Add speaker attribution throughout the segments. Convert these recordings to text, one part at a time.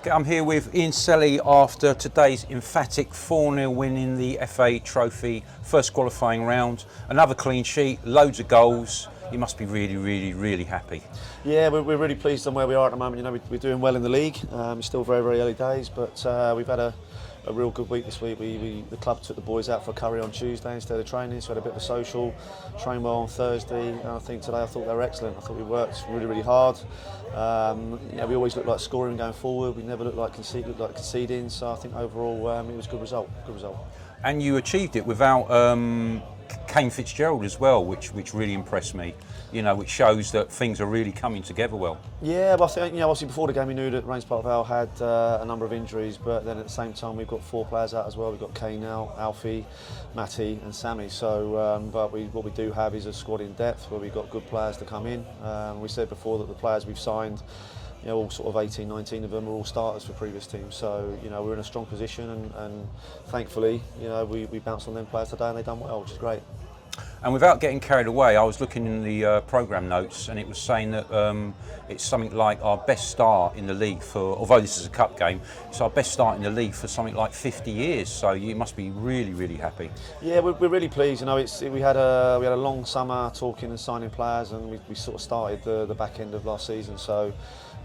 Speaker 1: I'm here with Ian Selley after today's emphatic 4-0 win in the FA Trophy, first qualifying round. Another clean sheet, loads of goals. You must be really happy.
Speaker 2: Yeah, we're really pleased on where we are at the moment. You know, we're doing well in the league. It's still very early days, but we've had a real good week this week. The club took the boys out for a curry on Tuesday instead of training, so we had a bit of a social, trained well on Thursday, and I think today I thought they were excellent. I thought we worked really hard. We always looked like scoring going forward. We never looked like conceding. So I think overall it was a good result.
Speaker 1: And you achieved it without Kane Fitzgerald as well, which really impressed me. You know, which shows that things are really coming together well.
Speaker 2: Yeah, well, I think, obviously before the game we knew that Rangers Park Vale had a number of injuries, but then at the same time we've got 4 players out as well. We've got Kane out, Alfie, Matty and Sammy. So, but what we do have is a squad in depth where we've got good players to come in. We said before that the players we've signed, all sort of 18, 19 of them are all starters for previous teams. So, we're in a strong position and thankfully, we bounced on them players today and they've done well, which is great.
Speaker 1: And without getting carried away, I was looking in the programme notes and it was saying that it's something like our best start in the league for, although this is a cup game, it's our best start in the league for something like 50 years. So you must be really happy.
Speaker 2: Yeah, we're really pleased. We had a long summer talking and signing players, and we sort of started the back end of last season. So,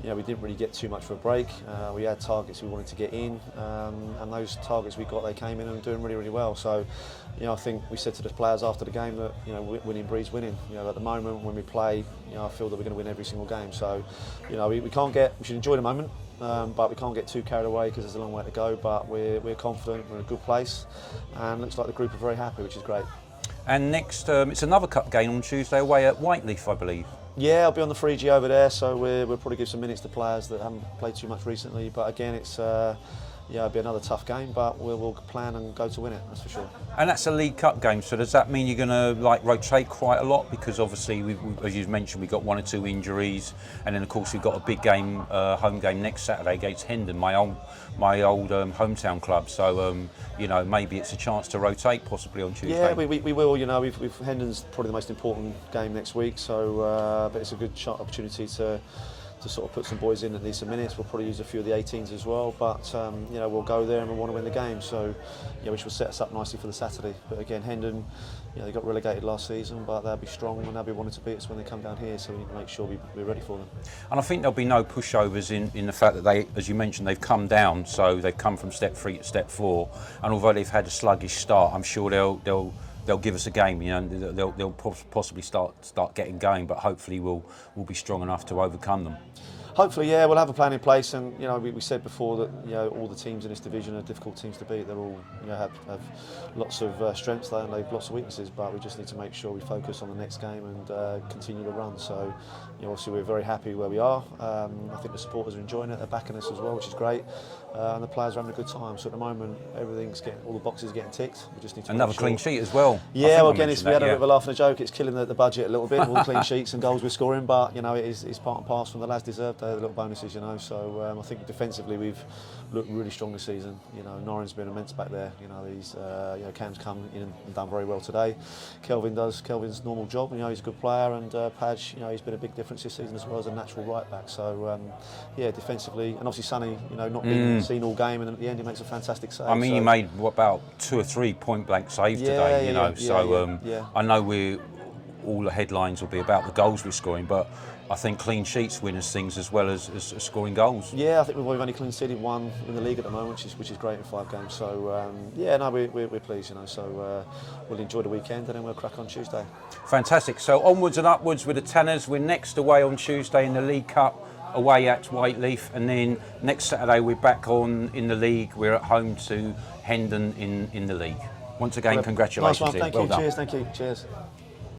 Speaker 2: we didn't really get too much of a break. We had targets we wanted to get in, and those targets we got, they came in and doing really well. So, I think we said to the players after the game that winning breeds winning. At the moment when we play, I feel that we're going to win every single game. So, we should enjoy the moment, but we can't get too carried away because there's a long way to go. But we're confident, we're in a good place, and looks like the group are very happy, which is great.
Speaker 1: And next, it's another cup game on Tuesday away at Whiteleaf, I believe.
Speaker 2: Yeah, I'll be on the 3G over there, so we'll probably give some minutes to players that haven't played too much recently. But again, it's it'll be another tough game, but we'll plan and go to win it, that's for sure.
Speaker 1: And that's a League Cup game, so does that mean you're going to rotate quite a lot? Because obviously, as you mentioned, we've got 1 or 2 injuries, and then of course we've got a big game, home game next Saturday against Hendon, my old hometown club. So maybe it's a chance to rotate possibly on Tuesday.
Speaker 2: Yeah, we will. Hendon's probably the most important game next week, so but it's a good opportunity to sort of put some boys in that need some minutes. We'll probably use a few of the 18s as well, but we'll go there and we want to win the game, so which will set us up nicely for the Saturday. But again, Hendon, they got relegated last season, but they'll be strong and they'll be wanting to beat us when they come down here, so we need to make sure we're ready for them.
Speaker 1: And I think there'll be no pushovers in the fact that they, as you mentioned, they've come down, so they've come from step 3 to step 4, and although they've had a sluggish start, I'm sure they'll give us a game. They'll possibly start getting going, but hopefully we'll be strong enough to overcome them.
Speaker 2: Hopefully, yeah, we'll have a plan in place, and we said before that all the teams in this division are difficult teams to beat. They're all have lots of strengths there and they've lots of weaknesses, but we just need to make sure we focus on the next game and continue the run. So, obviously we're very happy where we are. I think the supporters are enjoying it. They're backing us as well, which is great, and the players are having a good time. So at the moment, all the boxes are getting ticked. We just need to
Speaker 1: another clean sheet as well.
Speaker 2: Yeah, well, again, we had a bit of a laugh and a joke. It's killing the budget a little bit, all the clean sheets and goals we're scoring, but it's part and parcel, and the lads deserve the little bonuses, So I think defensively we've looked really strong this season. Norin's been immense back there. He's Cam's come in and done very well today. Kelvin does Kelvin's normal job. He's a good player, and Padge, he's been a big difference this season as well as a natural right back. So defensively, and obviously Sonny, not being seen all game, and then at the end he makes a fantastic save.
Speaker 1: I mean, he made about 2 or 3 point blank saves today. I know all the headlines will be about the goals we're scoring, but I think clean sheets win us things as well as scoring goals.
Speaker 2: Yeah, I think we've only clean sheeted 1 in the league at the moment, which is great in 5 games. So we're pleased, So we'll enjoy the weekend and then we'll crack on Tuesday.
Speaker 1: Fantastic. So onwards and upwards with the Tanners. We're next away on Tuesday in the League Cup, away at Whiteleaf, and then next Saturday we're back on in the league. We're at home to Hendon in the league. Once again, congratulations.
Speaker 2: Nice one. Thank you.
Speaker 1: Well done.
Speaker 2: Cheers. Thank you. Cheers.